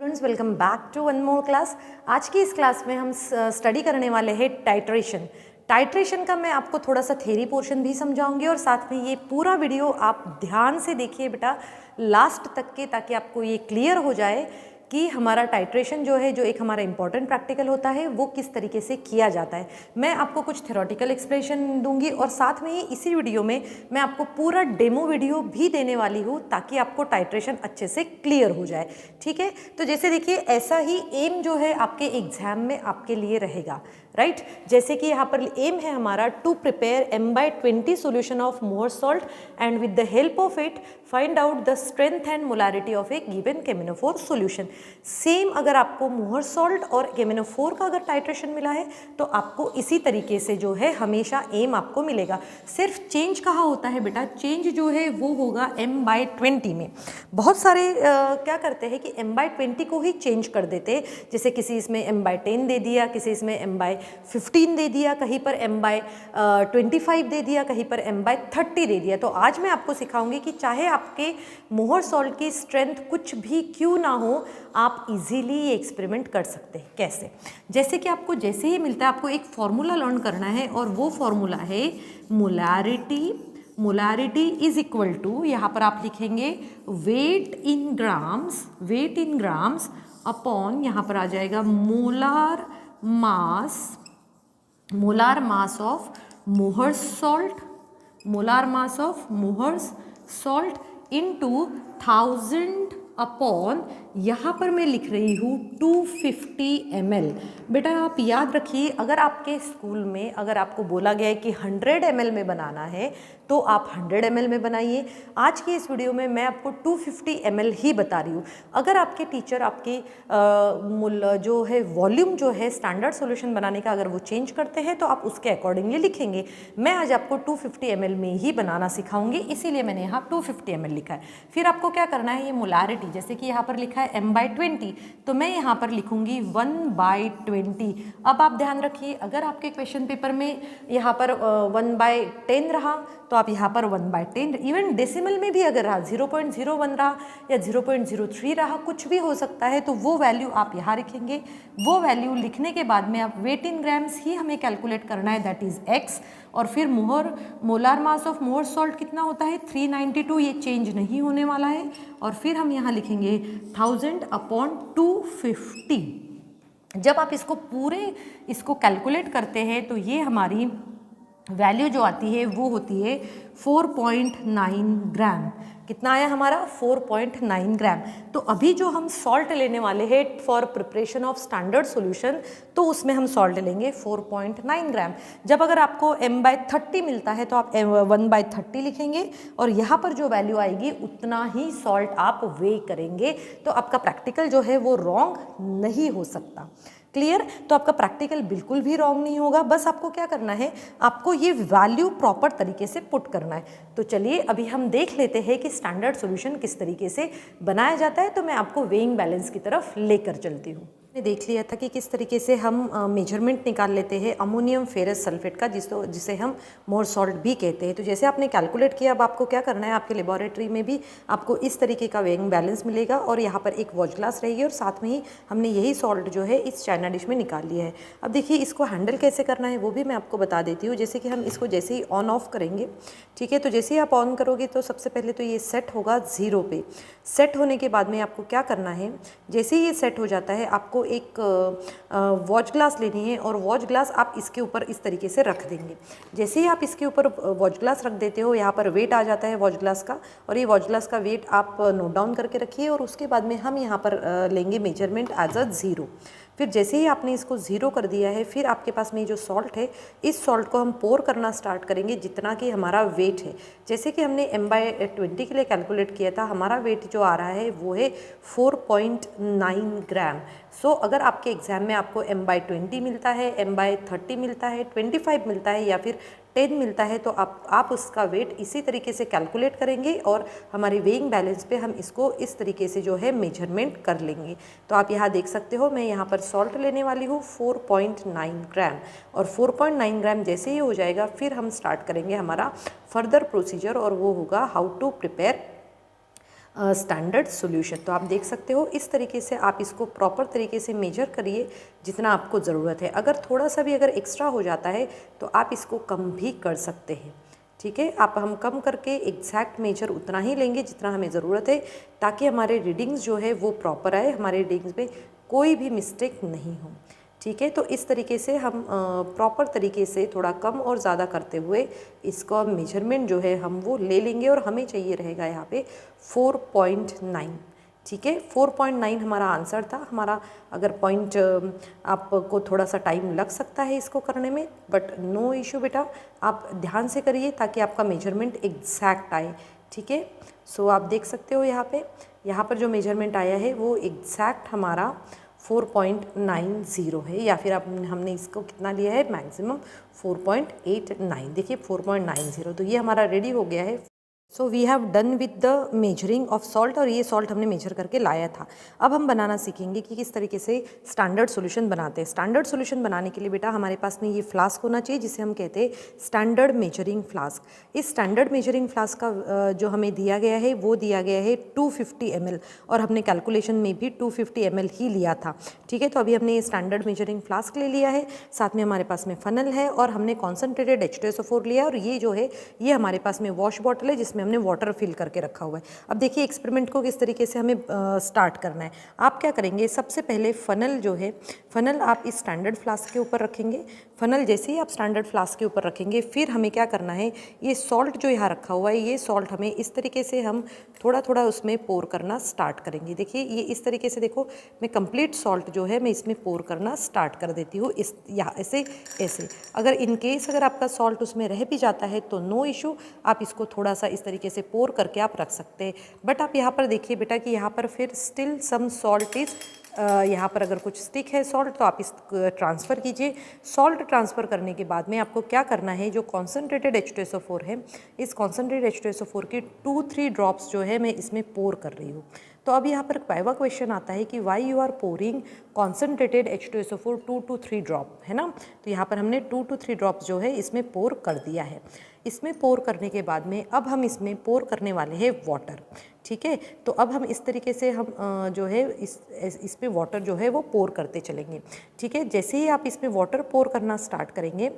Friends, welcome back to one more class. आज की इस क्लास में हम स्टडी करने वाले हैं टाइट्रेशन का मैं आपको थोड़ा सा थ्योरी पोर्शन भी समझाऊंगी और साथ में ये पूरा वीडियो आप ध्यान से देखिए बेटा लास्ट तक के, ताकि आपको ये क्लियर हो जाए कि हमारा टाइट्रेशन जो है, जो एक हमारा इंपॉर्टेंट प्रैक्टिकल होता है, वो किस तरीके से किया जाता है। मैं आपको कुछ थ्योरेटिकल एक्सप्लेनेशन दूंगी और साथ में ही इसी वीडियो में मैं आपको पूरा डेमो वीडियो भी देने वाली हूँ, ताकि आपको टाइट्रेशन अच्छे से क्लियर हो जाए। ठीक है, तो जैसे देखिए ऐसा ही एम जो है आपके एग्जाम में आपके लिए रहेगा, राइट। जैसे कि यहाँ पर एम है हमारा to prepare m/20 solution of Mohr salt and with the help of it find out the strength and molarity of a given केमिनोफोर सोल्यूशन। सेम अगर आपको मोहर सॉल्ट और केमिनोफोर का अगर टाइट्रेशन मिला है तो आपको इसी तरीके से जो है हमेशा एम आपको मिलेगा। सिर्फ चेंज कहाँ होता है बेटा, चेंज जो है वो होगा m/20 में। बहुत सारे क्या करते हैं कि m/20 को ही चेंज कर देते हैं, जैसे किसी इसमें m/10 दे दिया, किसी इसमें m/15 दे दिया, कहीं पर m/25 दे दिया, कहीं पर m/30 दे दिया। तो आज मैं आपको सिखाऊंगी कि चाहे आपके मोहर सॉल्ट की स्ट्रेंथ कुछ भी क्यों ना हो, आप इजीली ये एक्सपेरिमेंट कर सकते हैं। कैसे? जैसे कि आपको जैसे ही मिलता है आपको एक फॉर्मूला लर्न करना है और वो फॉर्मूला है मोलारिटी इज इक्वल टू, यहाँ पर आप लिखेंगे वेट इन ग्राम्स अपॉन, यहाँ पर आ जाएगा molar mass of Mohr salt into 1000 upon, यहाँ पर मैं लिख रही हूँ 250 ml। बेटा आप याद रखिए, अगर आपके स्कूल में अगर आपको बोला गया है कि 100 ml में बनाना है तो आप 100 ml में बनाइए। आज की इस वीडियो में मैं आपको 250 ml ही बता रही हूँ। अगर आपके टीचर आपके जो है वॉल्यूम जो है स्टैंडर्ड सॉल्यूशन बनाने का अगर वो चेंज करते हैं तो आप उसके अकॉर्डिंगली लिखेंगे। मैं आज आपको 250 ml में ही बनाना सिखाऊंगी, इसीलिए मैंने यहाँ 250 ml लिखा है। फिर आपको क्या करना है, ये मोलारिटी जैसे कि यहाँ पर लिखा है m/20, तो मैं यहाँ पर लिखूंगी 1/20। अब आप ध्यान रखिए, अगर आपके क्वेश्चन पेपर में यहाँ पर 1/10 रहा तो आप यहाँ पर 1/10, इवन डेसिमल में भी अगर रहा 0.01 रहा या 0.03 रहा, कुछ भी हो सकता है, तो वो वैल्यू आप यहाँ लिखेंगे। वो वैल्यू लिखने के बाद में आप वेट इन ग्राम्स ही हमें कैलकुलेट करना है, दैट इज x। और फिर molar mass of Mohr salt कितना होता है 392, ये चेंज नहीं होने वाला है। और फिर हम यहाँ लिखेंगे 1000 अपॉन 250। जब आप इसको कैलकुलेट करते हैं तो ये हमारी वैल्यू जो आती है वो होती है 4.9 ग्राम। कितना आया हमारा 4.9 ग्राम। तो अभी जो हम सॉल्ट लेने वाले हैं for preparation of standard solution, तो उसमें हम सॉल्ट लेंगे 4.9 ग्राम। जब अगर आपको m/30 मिलता है तो आप 1/30 लिखेंगे और यहाँ पर जो वैल्यू आएगी उतना ही सॉल्ट आप वे करेंगे, तो आपका प्रैक्टिकल जो है वो रॉन्ग नहीं हो सकता। क्लियर? तो आपका प्रैक्टिकल बिल्कुल भी रॉन्ग नहीं होगा। बस आपको क्या करना है, आपको ये वैल्यू प्रॉपर तरीके से पुट करना है। तो चलिए अभी हम देख लेते हैं कि स्टैंडर्ड सॉल्यूशन किस तरीके से बनाया जाता है। तो मैं आपको वेइंग बैलेंस की तरफ लेकर चलती हूँ। देख लिया था कि किस तरीके से हम मेजरमेंट निकाल लेते हैं अमोनियम फेरस सल्फेट का, जिसे हम मोहर सॉल्ट भी कहते हैं। तो जैसे आपने कैलकुलेट किया, अब आपको क्या करना है, आपके लेबोरेटरी में भी आपको इस तरीके का वेइंग बैलेंस मिलेगा और यहाँ पर एक वॉच ग्लास रहेगी और साथ में ही हमने यही सॉल्ट जो है इस चाइना डिश में निकाल लिया है। अब देखिए इसको हैंडल कैसे करना है वो भी मैं आपको बता देती हूँ। जैसे कि हम इसको जैसे ही ऑन ऑफ करेंगे, ठीक है, तो जैसे ही आप ऑन करोगे तो सबसे पहले तो ये सेट होगा 0 पे। सेट होने के बाद में आपको क्या करना है, जैसे ही ये सेट हो जाता है आपको एक वॉच ग्लास लेनी है और वॉच ग्लास आप इसके ऊपर इस तरीके से रख देंगे। जैसे ही आप इसके ऊपर वॉच ग्लास रख देते हो, यहाँ पर वेट आ जाता है वॉच ग्लास का, और ये वॉच ग्लास का वेट आप नोट डाउन करके रखिए। और उसके बाद में हम यहाँ पर लेंगे मेजरमेंट एज अ 0। फिर जैसे ही आपने इसको 0 कर दिया है, फिर आपके पास में जो सॉल्ट है, इस सॉल्ट को हम पोर करना स्टार्ट करेंगे जितना कि हमारा वेट है। जैसे कि हमने m/20 के लिए कैलकुलेट किया था, हमारा वेट जो आ रहा है वो है 4.9 ग्राम। सो अगर आपके एग्जाम में आपको m/20 मिलता है, m/30 मिलता है, 25 मिलता है या फिर 10 मिलता है, तो आप उसका वेट इसी तरीके से कैलकुलेट करेंगे और हमारे वेइंग बैलेंस पे हम इसको इस तरीके से जो है मेजरमेंट कर लेंगे। तो आप यहाँ देख सकते हो, मैं यहाँ पर सॉल्ट लेने वाली हूँ 4.9 ग्राम, और 4.9 ग्राम जैसे ही हो जाएगा फिर हम स्टार्ट करेंगे हमारा फर्दर प्रोसीजर, और वो होगा how to prepare standard solution. तो आप देख सकते हो इस तरीके से आप इसको प्रॉपर तरीके से मेजर करिए जितना आपको ज़रूरत है। अगर थोड़ा सा भी अगर एक्स्ट्रा हो जाता है तो आप इसको कम भी कर सकते हैं, ठीक है। आप हम कम करके एग्जैक्ट मेजर उतना ही लेंगे जितना हमें ज़रूरत है, ताकि हमारे रीडिंग्स जो है वो प्रॉपर आए, हमारे रीडिंग्स में कोई भी मिस्टेक नहीं हो, ठीक है। तो इस तरीके से हम प्रॉपर तरीके से थोड़ा कम और ज़्यादा करते हुए इसका मेजरमेंट जो है हम वो ले लेंगे, और हमें चाहिए रहेगा यहाँ पे 4.9, ठीक है। 4.9 हमारा आंसर था। हमारा अगर पॉइंट आपको थोड़ा सा टाइम लग सकता है इसको करने में, बट नो इशू बेटा, आप ध्यान से करिए ताकि आपका मेजरमेंट एग्जैक्ट आए, ठीक है। सो आप देख सकते हो यहाँ पर जो मेजरमेंट आया है वो एग्जैक्ट हमारा 4.90 है, या फिर आप हमने इसको कितना लिया है मैक्सिमम 4.89। देखिए 4.90, तो ये हमारा रेडी हो गया है। So we have done with the measuring of salt, और ये सॉल्ट हमने मेजर करके लाया था। अब हम बनाना सीखेंगे कि किस तरीके से स्टैंडर्ड सॉल्यूशन बनाते हैं। स्टैंडर्ड सॉल्यूशन बनाने के लिए बेटा हमारे पास में ये फ्लास्क होना चाहिए जिसे हम कहते हैं स्टैंडर्ड मेजरिंग फ्लास्क। इस स्टैंडर्ड मेजरिंग फ्लास्क का जो हमें दिया गया है वो दिया गया है 250 ml, और हमने कैलकुलेशन में भी 250 ml ही लिया था, ठीक है। तो अभी हमने ये स्टैंडर्ड मेजरिंग फ्लास्क ले लिया है, साथ में हमारे पास में फनल है, और हमने कॉन्सनट्रेटेड H2SO4 लिया है, और ये जो है ये हमारे पास में वॉश बॉटल है जिसमें हमने वाटर फिल करके रखा हुआ है। अब देखिए एक्सपेरिमेंट को किस तरीके से हमें स्टार्ट करना है। आप क्या करेंगे, सबसे पहले फनल जो है, फनल आप इस स्टैंडर्ड फ्लास्क के ऊपर रखेंगे। फनल जैसे ही आप स्टैंडर्ड फ्लास्क के ऊपर रखेंगे, फिर हमें क्या करना है, ये सॉल्ट जो यहाँ रखा हुआ है, ये सॉल्ट हमें इस तरीके से हम थोड़ा थोड़ा उसमें पोर करना स्टार्ट करेंगे। देखिए ये इस तरीके से, देखो मैं कंप्लीट सॉल्ट जो है मैं इसमें पोर करना स्टार्ट कर देती हूँ, इस यहाँ ऐसे ऐसे। अगर इन केस अगर आपका सॉल्ट उसमें रह भी जाता है तो नो इशू, आप इसको थोड़ा सा इस तरीके से पोर करके आप रख सकते हैं। बट आप यहाँ पर देखिए बेटा कि यहाँ पर फिर स्टिल सम सॉल्ट इज, यहाँ पर अगर कुछ स्टिक है सॉल्ट तो आप इस ट्रांसफ़र कीजिए। सॉल्ट ट्रांसफ़र करने के बाद में आपको क्या करना है, जो कॉन्सनट्रेटेड H2SO4 है, इस कॉन्सनट्रेटेड H2SO4 की 2-3 ड्रॉप्स जो है मैं इसमें पोर कर रही हूँ। तो अब यहाँ पर वाइवा क्वेश्चन आता है कि why you are pouring concentrated H2SO4 2 to 3 drop, है ना। तो यहाँ पर हमने 2 to 3 ड्रॉप्स जो है इसमें पोर कर दिया है। इसमें पोर करने के बाद में अब हम इसमें पोर करने वाले हैं वाटर, ठीक है। तो अब हम इस तरीके से हम जो है इस पे वाटर जो है वो पोर करते चलेंगे, ठीक है। जैसे ही आप इसमें वाटर पोर करना स्टार्ट करेंगे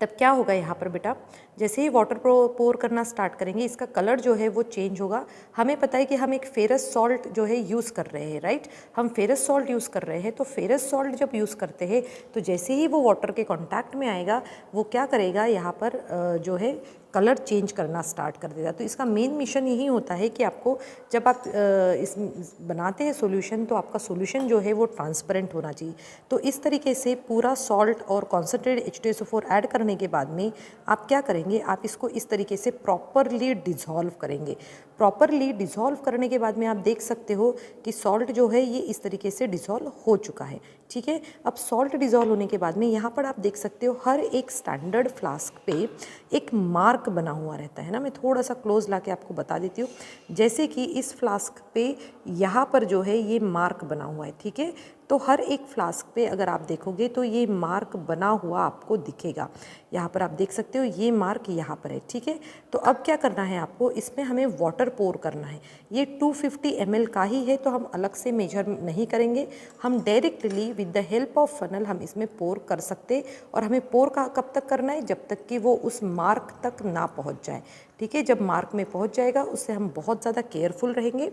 तब क्या होगा यहाँ पर बेटा, जैसे ही वाटर पोर करना स्टार्ट करेंगे इसका कलर जो है वो चेंज होगा। हमें पता है कि हम एक फेरस सॉल्ट जो है यूज़ कर रहे हैं, राइट। हम फेरस सॉल्ट यूज़ कर रहे हैं, तो फेरस सॉल्ट जब यूज़ करते हैं तो जैसे ही वो वाटर के कांटेक्ट में आएगा वो क्या करेगा, यहाँ पर जो है कलर चेंज करना स्टार्ट कर देगा। तो इसका मेन मिशन यही होता है कि आपको जब आप इस बनाते हैं सॉल्यूशन, तो आपका सॉल्यूशन जो है वो ट्रांसपेरेंट होना चाहिए। तो इस तरीके से पूरा सॉल्ट और कॉन्सनट्रेटेड H2SO4 ऐड करने के बाद में आप क्या करेंगे, आप इसको इस तरीके से प्रॉपरली डिज़ोल्व करेंगे। प्रॉपरली डिज़ोल्व करने के बाद में आप देख सकते हो कि सॉल्ट जो है ये इस तरीके से डिज़ोल्व हो चुका है, ठीक है। अब सॉल्ट डिज़ोल्व होने के बाद में यहाँ पर आप देख सकते हो हर एक स्टैंडर्ड फ्लास्क पे एक मार्क बना हुआ रहता है ना। मैं थोड़ा सा क्लोज लाके आपको बता देती हूँ, जैसे कि इस फ्लास्क पे यहाँ पर जो है ये मार्क बना हुआ है, ठीक है। तो हर एक फ्लास्क पे अगर आप देखोगे तो ये मार्क बना हुआ आपको दिखेगा। यहाँ पर आप देख सकते हो ये मार्क यहाँ पर है, ठीक है। तो अब क्या करना है आपको, इसमें हमें वाटर पोर करना है। ये 250 ml का ही है तो हम अलग से मेजर नहीं करेंगे, हम directly with the help of funnel हम इसमें पोर कर सकते। और हमें पोर का कब तक करना है, जब तक कि वो उस मार्क तक ना पहुँच जाए, ठीक है। जब मार्क में पहुंच जाएगा उससे हम बहुत ज़्यादा केयरफुल रहेंगे,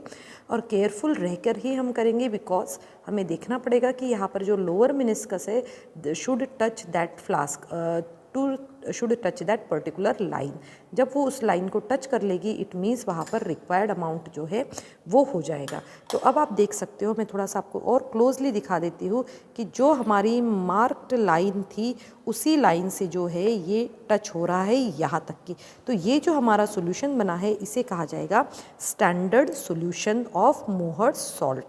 और केयरफुल रहकर ही हम करेंगे, बिकॉज हमें देखना पड़ेगा कि यहाँ पर जो लोअर मिनिस्कस है should touch that flask should touch that particular line. जब वो उस लाइन को टच कर लेगी इट मीन्स वहाँ पर रिक्वायर्ड अमाउंट जो है वो हो जाएगा। तो अब आप देख सकते हो, मैं थोड़ा सा आपको और क्लोजली दिखा देती हूँ कि जो हमारी मार्क्ड लाइन थी उसी लाइन से जो है ये टच हो रहा है यहाँ तक की। तो ये जो हमारा सॉल्यूशन बना है इसे कहा जाएगा standard solution of Mohr salt.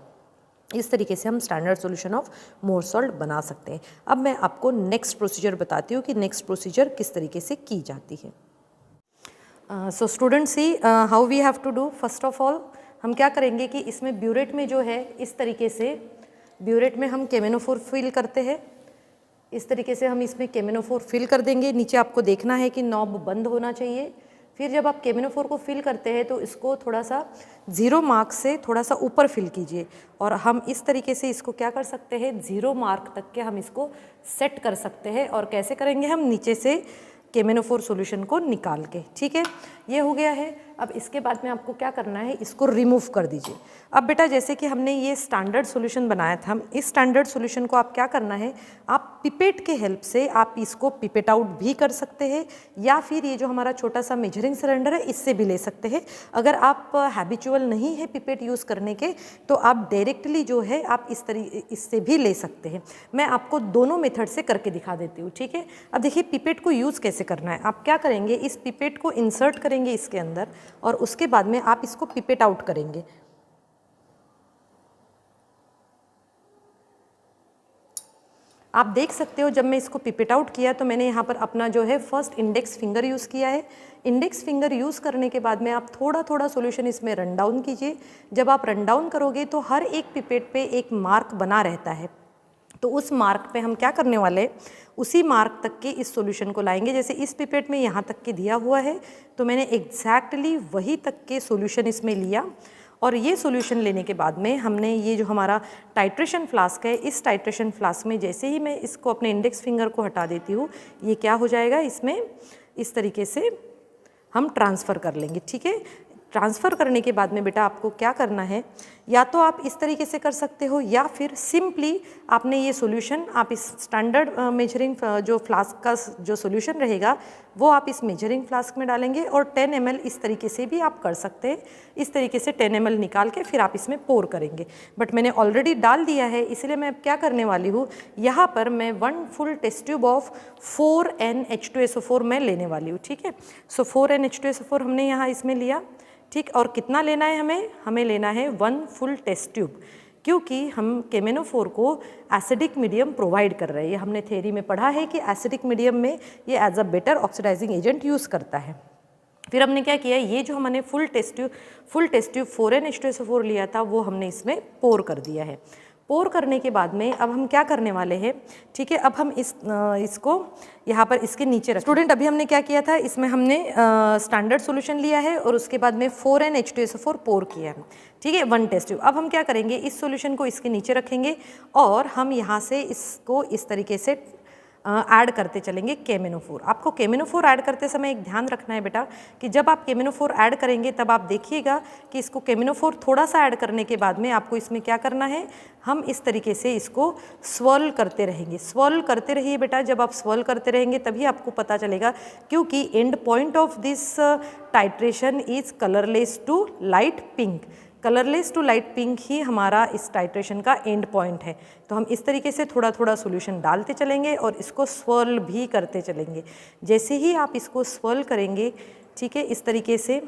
इस तरीके से हम standard solution of more salt बना सकते हैं। अब मैं आपको नेक्स्ट प्रोसीजर बताती हूँ कि नेक्स्ट प्रोसीजर किस तरीके से की जाती है। So student see how we have to do. First of all हम क्या करेंगे कि इसमें ब्यूरेट में जो है इस तरीके से ब्यूरेट में हम केमेनोफोर फिल करते हैं। इस तरीके से हम इसमें केमेनोफोर फिल कर देंगे। नीचे आपको देखना है कि नॉब बंद होना चाहिए। फिर जब आप KMnO4 को फिल करते हैं तो इसको थोड़ा सा 0 मार्क से थोड़ा सा ऊपर फिल कीजिए, और हम इस तरीके से इसको क्या कर सकते हैं, 0 मार्क तक के हम इसको सेट कर सकते हैं। और कैसे करेंगे, हम नीचे से KMnO4 सॉल्यूशन को निकाल के, ठीक है, ये हो गया है। अब इसके बाद में आपको क्या करना है, इसको रिमूव कर दीजिए। अब बेटा जैसे कि हमने ये स्टैंडर्ड सॉल्यूशन बनाया था, इस स्टैंडर्ड सॉल्यूशन को आप क्या करना है, आप पिपेट के हेल्प से आप इसको पिपेट आउट भी कर सकते हैं, या फिर ये जो हमारा छोटा सा मेजरिंग सिलेंडर है इससे भी ले सकते हैं। अगर आप हैबिचुअल नहीं है पिपेट यूज़ करने के तो आप डायरेक्टली जो है आप इससे भी ले सकते हैं। मैं आपको दोनों मेथड से करके दिखा देती हूँ, ठीक है। अब देखिए पिपेट को यूज़ कैसे करना है। आप क्या करेंगे, इस पिपेट को इंसर्ट करेंगे इसके अंदर, और उसके बाद में आप इसको पिपेट आउट करेंगे। आप देख सकते हो जब मैं इसको पिपेट आउट किया तो मैंने यहाँ पर अपना जो है फर्स्ट इंडेक्स फिंगर यूज़ किया है। इंडेक्स फिंगर यूज़ करने के बाद में आप थोड़ा थोड़ा सॉल्यूशन इसमें रन डाउन कीजिए। जब आप रन डाउन करोगे तो हर एक पिपेट पे एक मार्क बना रहता है, तो उस मार्क पे हम क्या करने वाले, उसी मार्क तक के इस सॉल्यूशन को लाएंगे। जैसे इस पिपेट में यहाँ तक के दिया हुआ है तो मैंने एग्जैक्टली वही तक के सॉल्यूशन इसमें लिया, और ये सॉल्यूशन लेने के बाद में हमने ये जो हमारा टाइट्रेशन फ्लास्क है, इस टाइट्रेशन फ्लास्क में जैसे ही मैं इसको अपने इंडेक्स फिंगर को हटा देती हूँ, ये क्या हो जाएगा, इसमें इस तरीके से हम ट्रांसफ़र कर लेंगे, ठीक है। ट्रांसफ़र करने के बाद में बेटा आपको क्या करना है, या तो आप इस तरीके से कर सकते हो, या फिर सिंपली आपने ये सॉल्यूशन आप इस स्टैंडर्ड मेजरिंग जो फ्लास्क का जो सॉल्यूशन रहेगा वो आप इस मेजरिंग फ्लास्क में डालेंगे, और 10 ml इस तरीके से भी आप कर सकते हैं। इस तरीके से 10 ml निकाल के फिर आप इसमें पोर करेंगे। बट मैंने ऑलरेडी डाल दिया है, इसलिए मैं अब क्या करने वाली हूँ, यहाँ पर मैं 1 full test tube of 4NH2SO4 मैं लेने वाली हूँ, ठीक है। सो 4NH2SO4 हमने यहाँ इसमें लिया, ठीक। और कितना लेना है हमें लेना है 1 फुल टेस्ट ट्यूब, क्योंकि हम KMnO4 को एसिडिक मीडियम प्रोवाइड कर रहे हैं। ये हमने थ्योरी में पढ़ा है कि एसिडिक मीडियम में ये as a better oxidising agent use करता है। फिर हमने क्या किया, ये जो हमने फुल टेस्ट ट्यूब 4NH2SO4 लिया था वो हमने इसमें पोर कर दिया है। पोर करने के बाद में अब हम क्या करने वाले हैं, ठीक है। अब हम इसको यहाँ पर इसके नीचे रख, स्टूडेंट अभी हमने क्या किया था, इसमें हमने स्टैंडर्ड सॉल्यूशन लिया है और उसके बाद में 4NH2SO4 पोर किया है, ठीक है, 1 टेस्ट ट्यूब। अब हम क्या करेंगे, इस सॉल्यूशन को इसके नीचे रखेंगे और हम यहाँ से इसको इस तरीके से ऐड करते चलेंगे KMnO4। आपको KMnO4 ऐड करते समय एक ध्यान रखना है बेटा कि जब आप KMnO4 ऐड करेंगे तब आप देखिएगा कि इसको KMnO4 थोड़ा सा ऐड करने के बाद में आपको इसमें क्या करना है, हम इस तरीके से इसको स्वर्ल करते रहेंगे। स्वर्ल करते रहिए बेटा, जब आप स्वर्ल करते रहेंगे तभी आपको पता चलेगा, क्योंकि end point of this titration is colourless to light pink. Colourless to light pink ही हमारा इस टाइट्रेशन का एंड पॉइंट है। तो हम इस तरीके से थोड़ा थोड़ा सॉल्यूशन डालते चलेंगे और इसको स्वर्ल भी करते चलेंगे। जैसे ही आप इसको स्वर्ल करेंगे, ठीक है, इस तरीके से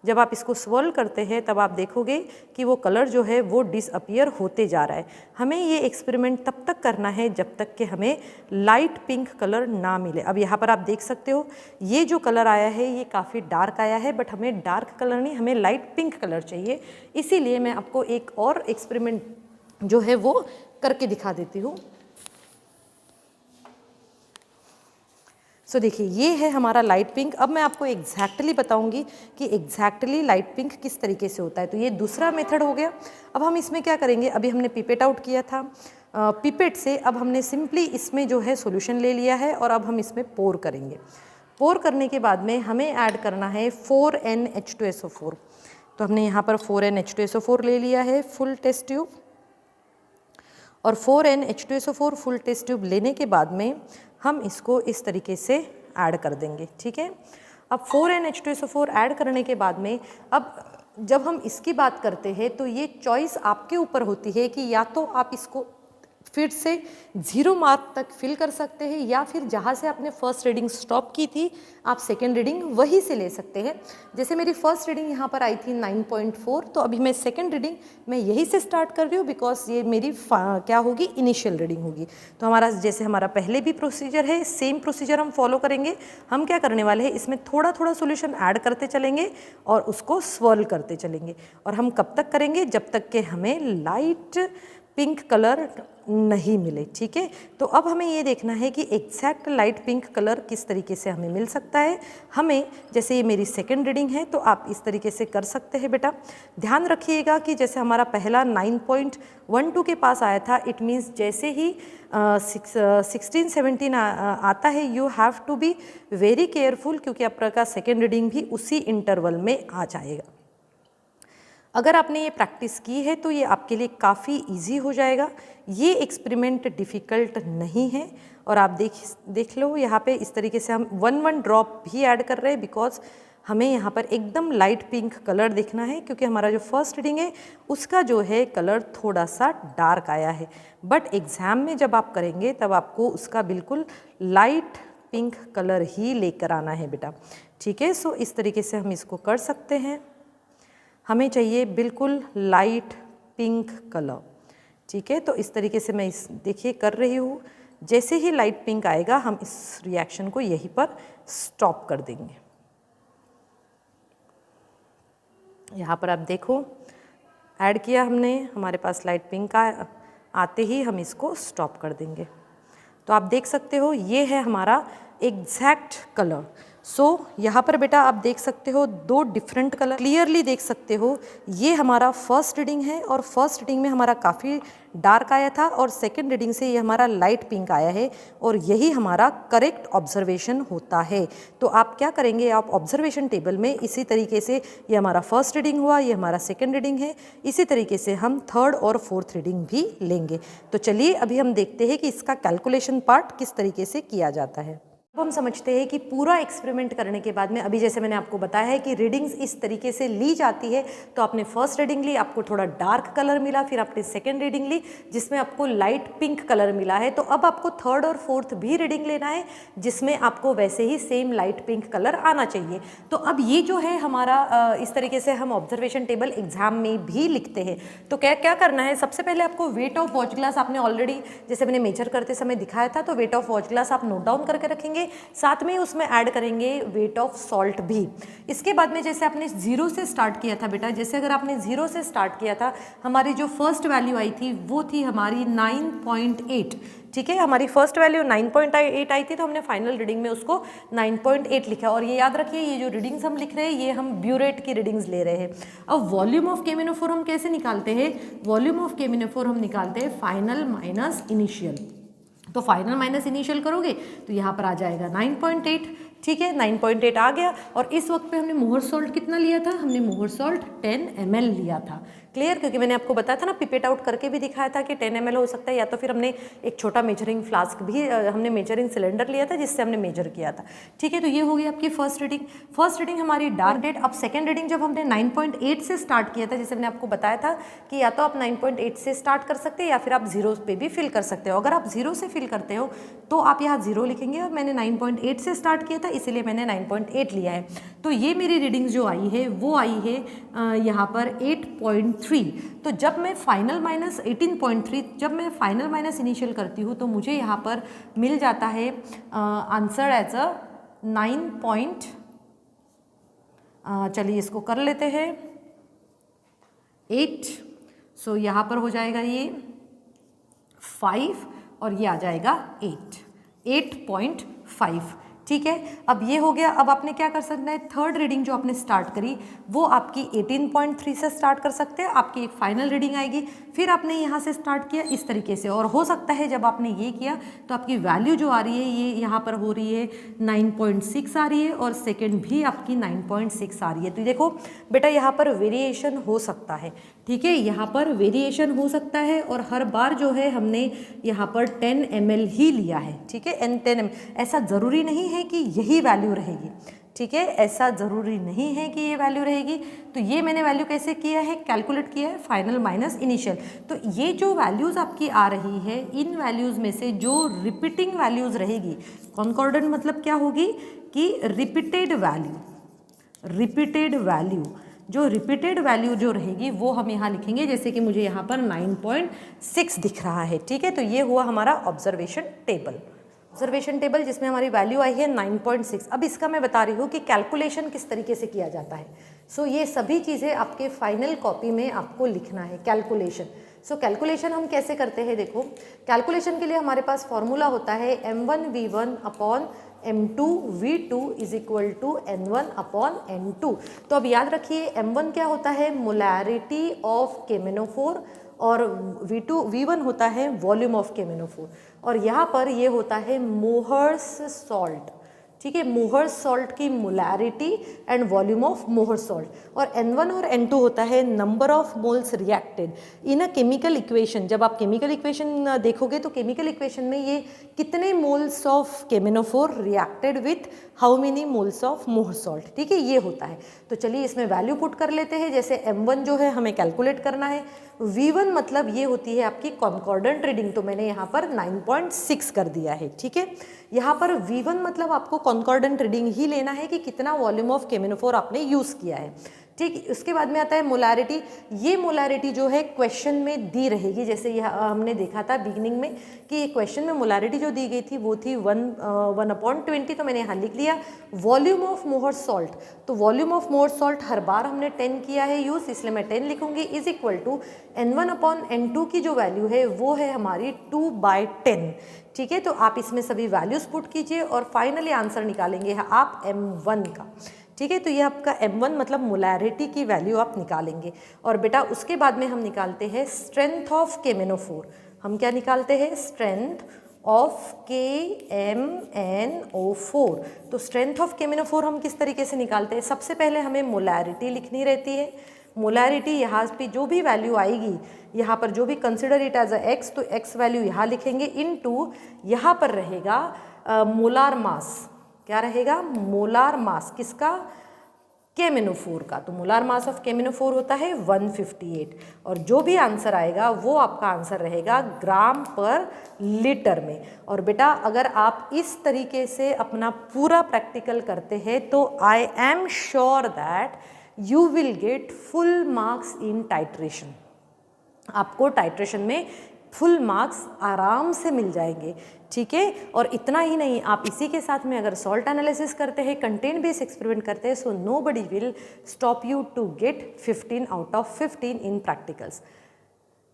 जब आप इसको स्वर्ल करते हैं तब आप देखोगे कि वो कलर जो है वो डिसअपियर होते जा रहा है। हमें ये एक्सपेरिमेंट तब तक करना है जब तक कि हमें लाइट पिंक कलर ना मिले। अब यहाँ पर आप देख सकते हो ये जो कलर आया है ये काफ़ी डार्क आया है, बट हमें डार्क कलर नहीं, हमें लाइट पिंक कलर चाहिए। इसीलिए मैं आपको एक और एक्सपेरिमेंट जो है वो करके दिखा देती हूँ। सो देखिए ये है हमारा लाइट पिंक। अब मैं आपको एग्जैक्टली बताऊंगी कि एग्जैक्टली लाइट पिंक किस तरीके से होता है। तो ये दूसरा मेथड हो गया। अब हम इसमें क्या करेंगे, अभी हमने पिपेट आउट किया था, पिपेट से अब हमने सिंपली इसमें जो है सॉल्यूशन ले लिया है और अब हम इसमें पोर करेंगे। पोर करने के बाद में हमें ऐड करना है 4NH2SO4। तो हमने यहाँ पर 4NH2SO4 ले लिया है फुल टेस्ट ट्यूब, और 4NH2SO4 फुल टेस्ट ट्यूब लेने के बाद में हम इसको इस तरीके से ऐड कर देंगे, ठीक है। अब 4NH2SO4 ऐड करने के बाद में अब जब हम इसकी बात करते हैं तो ये चॉइस आपके ऊपर होती है कि या तो आप इसको फिर से 0 मार्क तक फिल कर सकते हैं, या फिर जहाँ से आपने फर्स्ट रीडिंग स्टॉप की थी आप सेकेंड रीडिंग वहीं से ले सकते हैं। जैसे मेरी फर्स्ट रीडिंग यहाँ पर आई थी 9.4, तो अभी मैं सेकेंड रीडिंग मैं यहीं से स्टार्ट कर रही हूँ, बिकॉज ये मेरी क्या होगी, इनिशियल रीडिंग होगी। तो हमारा जैसे हमारा पहले भी प्रोसीजर है, सेम प्रोसीजर हम फॉलो करेंगे। हम क्या करने वाले हैं, इसमें थोड़ा थोड़ा सोल्यूशन ऐड करते चलेंगे और उसको स्वर्ल करते चलेंगे। और हम कब तक करेंगे, जब तक कि हमें लाइट पिंक कलर नहीं मिले। ठीक है, तो अब हमें ये देखना है कि एग्जैक्ट लाइट पिंक कलर किस तरीके से हमें मिल सकता है। हमें जैसे ये मेरी सेकंड रीडिंग है तो आप इस तरीके से कर सकते हैं बेटा। ध्यान रखिएगा कि जैसे हमारा पहला 9.12 के पास आया था, इट मीन्स जैसे ही 16-17 आता है you have to be very careful, क्योंकि आपका सेकेंड रीडिंग भी उसी इंटरवल में आ जाएगा। अगर आपने ये प्रैक्टिस की है तो ये आपके लिए काफ़ी इजी हो जाएगा। ये एक्सपेरिमेंट डिफ़िकल्ट नहीं है और आप देख लो यहाँ पे इस तरीके से हम 1 ड्रॉप भी ऐड कर रहे हैं, बिकॉज हमें यहाँ पर एकदम लाइट पिंक कलर देखना है, क्योंकि हमारा जो फर्स्ट रीडिंग है उसका जो है कलर थोड़ा सा डार्क आया है। बट एग्ज़ाम में जब आप करेंगे तब आपको उसका बिल्कुल लाइट पिंक कलर ही लेकर आना है बेटा। ठीक है, सो इस तरीके से हम इसको कर सकते हैं। हमें चाहिए बिल्कुल लाइट पिंक कलर। ठीक है, तो इस तरीके से मैं इस देखिए कर रही हूँ। जैसे ही लाइट पिंक आएगा हम इस रिएक्शन को यहीं पर स्टॉप कर देंगे। यहाँ पर आप देखो ऐड किया हमने, हमारे पास लाइट पिंक आते ही हम इसको स्टॉप कर देंगे। तो आप देख सकते हो ये है हमारा एग्जैक्ट कलर। सो यहाँ पर बेटा आप देख सकते हो 2 डिफरेंट कलर क्लियरली देख सकते हो। ये हमारा फर्स्ट रीडिंग है और फर्स्ट रीडिंग में हमारा काफ़ी डार्क आया था और सेकंड रीडिंग से ये हमारा लाइट पिंक आया है और यही हमारा करेक्ट ऑब्जर्वेशन होता है। तो आप क्या करेंगे, आप ऑब्जर्वेशन टेबल में इसी तरीके से ये हमारा फर्स्ट रीडिंग हुआ, ये हमारा सेकंड रीडिंग है, इसी तरीके से हम थर्ड और फोर्थ रीडिंग भी लेंगे। तो चलिए अभी हम देखते हैं कि इसका कैलकुलेशन पार्ट किस तरीके से किया जाता है। अब हम समझते हैं कि पूरा एक्सपेरिमेंट करने के बाद में अभी जैसे मैंने आपको बताया है कि रीडिंग्स इस तरीके से ली जाती है। तो आपने फर्स्ट रीडिंग ली, आपको थोड़ा डार्क कलर मिला, फिर आपने सेकंड रीडिंग ली जिसमें आपको लाइट पिंक कलर मिला है। तो अब आपको थर्ड और फोर्थ भी रीडिंग लेना है जिसमें आपको वैसे ही सेम लाइट पिंक कलर आना चाहिए। तो अब ये जो है हमारा इस तरीके से हम ऑब्जर्वेशन टेबल एग्जाम में भी लिखते हैं। तो क्या क्या करना है, सबसे पहले आपको वेट ऑफ वॉच ग्लास आपने ऑलरेडी जैसे मैंने मेजर करते समय दिखाया था, तो वेट ऑफ वॉच ग्लास आप नोट डाउन करके रखेंगे। साथ में उसमें ऐड करेंगे वेट ऑफ सॉल्ट भी। इसके बाद में जैसे आपने 0 से स्टार्ट किया था बेटा, जैसे अगर आपने 0 से स्टार्ट किया था, हमारी जो फर्स्ट वैल्यू आई थी वो थी हमारी 9.8। ठीक है, हमारी फर्स्ट वैल्यू 9.8 आई थी, तो हमने फाइनल रीडिंग में उसको 9.8 लिखा। और ये याद रखिए ये जो रीडिंग्स हम लिख रहे हैं ये हम ब्यूरेट की रीडिंग्स ले रहे हैं। अब वॉल्यूम ऑफ केमिनोफोर हम कैसे निकालते हैं, वॉल्यूम ऑफ केमिनोफोर हम निकालते हैं फाइनल माइनस इनिशियल। तो फाइनल माइनस इनिशियल करोगे तो यहाँ पर आ जाएगा 9.8। ठीक है, 9.8 आ गया। और इस वक्त पे हमने मोहर सॉल्ट कितना लिया था, हमने मोहर सॉल्ट 10 ml लिया था। क्लियर, क्योंकि मैंने आपको बताया था ना, पिपेट आउट करके भी दिखाया था कि 10 ml हो सकता है, या तो फिर हमने एक छोटा मेजरिंग फ्लास्क भी हमने मेजरिंग सिलेंडर लिया था जिससे हमने मेजर किया था। ठीक है, तो ये हो गई आपकी फर्स्ट रीडिंग। फर्स्ट रीडिंग हमारी डार्क डेट। अब सेकेंड रीडिंग जब हमने 9.8 से स्टार्ट किया था, जैसे मैंने आपको बताया था कि या तो आप 9.8 से स्टार्ट कर सकते हैं या फिर आप 0 पे भी फिल कर सकते हो। अगर आप 0 से फिल करते हो तो आप यहाँ 0 लिखेंगे, और मैंने 9.8 से स्टार्ट किया था इसीलिए मैंने 9.8 लिया है। तो ये मेरी रीडिंग जो आई है वो आई है यहाँ पर 8.3। तो जब मैं फाइनल माइनस 18.3, जब मैं फाइनल माइनस इनिशियल करती हूँ तो मुझे यहाँ पर मिल जाता है आंसर एज अ 9. चलिए इसको कर लेते हैं 8। सो यहाँ पर हो जाएगा ये 5 और ये आ जाएगा 8.5। ठीक है, अब ये हो गया। अब आपने क्या कर सकना है, थर्ड रीडिंग जो आपने स्टार्ट करी वो आपकी 18.3 से स्टार्ट कर सकते हैं, आपकी एक फाइनल रीडिंग आएगी। फिर आपने यहाँ से स्टार्ट किया इस तरीके से, और हो सकता है जब आपने ये किया तो आपकी वैल्यू जो आ रही है ये यहाँ पर हो रही है 9.6 आ रही है, और सेकेंड भी आपकी 9.6 आ रही है। तो देखो बेटा यहाँ पर वेरिएशन हो सकता है। ठीक है, यहाँ पर वेरिएशन हो सकता है, और हर बार जो है हमने यहाँ पर 10 ml ही लिया है। ठीक है, 10 ml, ऐसा ज़रूरी नहीं है कि यही वैल्यू रहेगी। ठीक है, ऐसा ज़रूरी नहीं है कि ये वैल्यू रहेगी। तो ये मैंने वैल्यू कैसे किया है, कैलकुलेट किया है फाइनल माइनस इनिशियल। तो ये जो वैल्यूज़ आपकी आ रही है, इन वैल्यूज़ में से जो रिपीटिंग वैल्यूज़ रहेगी, कॉन्कॉर्डेंट मतलब क्या होगी कि रिपीटेड वैल्यू जो रिपीटेड वैल्यू जो रहेगी वो हम यहाँ लिखेंगे। जैसे कि मुझे यहाँ पर 9.6 दिख रहा है। ठीक है, तो ये हुआ हमारा ऑब्जर्वेशन टेबल जिसमें हमारी वैल्यू आई है 9.6। अब इसका मैं बता रही हूँ कि कैलकुलेशन किस तरीके से किया जाता है। सो ये सभी चीज़ें आपके फाइनल कॉपी में आपको लिखना है। कैलकुलेशन सो कैलकुलेशन हम कैसे करते हैं, देखो कैलकुलेशन के लिए हमारे पास फॉर्मूला होता है m1v1 upon m2v2 is equal to n1 upon n2। तो अब याद रखिए m1 क्या होता है, मोलैरिटी ऑफ केमिनोफोर, और v1 होता है वॉल्यूम ऑफ केमिनोफोर, और यहाँ पर ये होता है मोहर्स सॉल्ट, ठीक है, मोहर्स सॉल्ट की molarity and volume of Mohr's salt, और n1 और n2 होता है number of moles reacted in a chemical equation. जब आप केमिकल इक्वेशन देखोगे तो केमिकल इक्वेशन में ये कितने मोल्स ऑफ केमिनोफोर reacted with how many moles of Mohr's salt, ठीक है, ये होता है। तो चलिए इसमें वैल्यू पुट कर लेते हैं। जैसे m1 जो है हमें कैलकुलेट करना है, v1 मतलब ये होती है आपकी कॉन्कॉर्डेंट रीडिंग, तो मैंने यहाँ पर 9.6 कर दिया है, ठीक है। यहाँ पर v1 मतलब आपको कॉन्कॉर्डेंट रीडिंग ही लेना है कि कितना वॉल्यूम ऑफ केमिनोफोर आपने यूज़ किया है, ठीक। उसके बाद में आता है मोलैरिटी। ये मोलैरिटी जो है क्वेश्चन में दी रहेगी, जैसे यह हमने देखा था बिगिनिंग में कि क्वेश्चन में मोलैरिटी जो दी गई थी वो थी 1/20, तो मैंने यहाँ लिख लिया वॉल्यूम ऑफ मोहर्स सॉल्ट। तो वॉल्यूम ऑफ मोहर्स सॉल्ट हर बार हमने 10 किया है यूज़, इसलिए मैं 10 लिखूंगी, is equal to n1 upon n2 की जो वैल्यू है वो है हमारी 2/10, ठीक है। तो आप इसमें सभी वैल्यूज पुट कीजिए और फाइनली आंसर निकालेंगे आप m1 का, ठीक है। तो ये आपका m1 मतलब मोलैरिटी की वैल्यू आप निकालेंगे। और बेटा उसके बाद में हम निकालते हैं स्ट्रेंथ ऑफ केमिनोफोर। हम क्या निकालते हैं, स्ट्रेंथ ऑफ KMnO4। तो स्ट्रेंथ ऑफ केमिनोफोर हम किस तरीके से निकालते हैं, सबसे पहले हमें मोलैरिटी लिखनी रहती है। मोलैरिटी यहाँ पे जो भी वैल्यू आएगी, यहाँ पर जो भी consider it as a x, तो x वैल्यू यहाँ लिखेंगे इनटू यहाँ पर रहेगा मोलार मास। क्या रहेगा, मोलार मास किसका, केमिनोफोर का। तो मोलार मास ऑफ केमिनोफोर होता है 158, और जो भी आंसर आएगा वो आपका आंसर रहेगा ग्राम पर लीटर में। और बेटा अगर आप इस तरीके से अपना पूरा प्रैक्टिकल करते हैं तो I am sure that you will get full marks in titration. आपको टाइट्रेशन में फुल मार्क्स आराम से मिल जाएंगे, ठीक है। और इतना ही नहीं, आप इसी के साथ में अगर सॉल्ट एनालिसिस करते हैं, कंटेंट बेस्ड एक्सपेरिमेंट करते हैं, so nobody will stop you to get 15 out of 15 in practicals.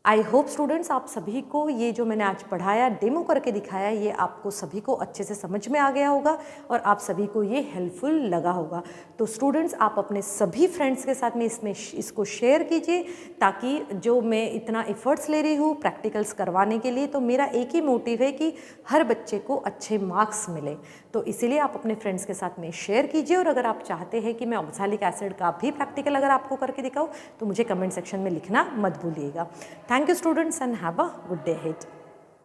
I hope students आप सभी को ये जो मैंने आज पढ़ाया, डेमो करके दिखाया, ये आपको सभी को अच्छे से समझ में आ गया होगा और आप सभी को ये हेल्पफुल लगा होगा। तो स्टूडेंट्स आप अपने सभी फ्रेंड्स के साथ में इसको शेयर कीजिए, ताकि जो मैं इतना एफर्ट्स ले रही हूँ प्रैक्टिकल्स करवाने के लिए, तो मेरा एक ही मोटिव है कि हर बच्चे को अच्छे मार्क्स मिले। तो इसीलिए आप अपने फ्रेंड्स के साथ में शेयर कीजिए, और अगर आप चाहते हैं कि मैं ऑक्सैलिक एसिड का भी प्रैक्टिकल अगर आपको करके दिखाऊँ तो मुझे कमेंट सेक्शन में लिखना मत भूलिएगा। Thank you students and have a good day ahead.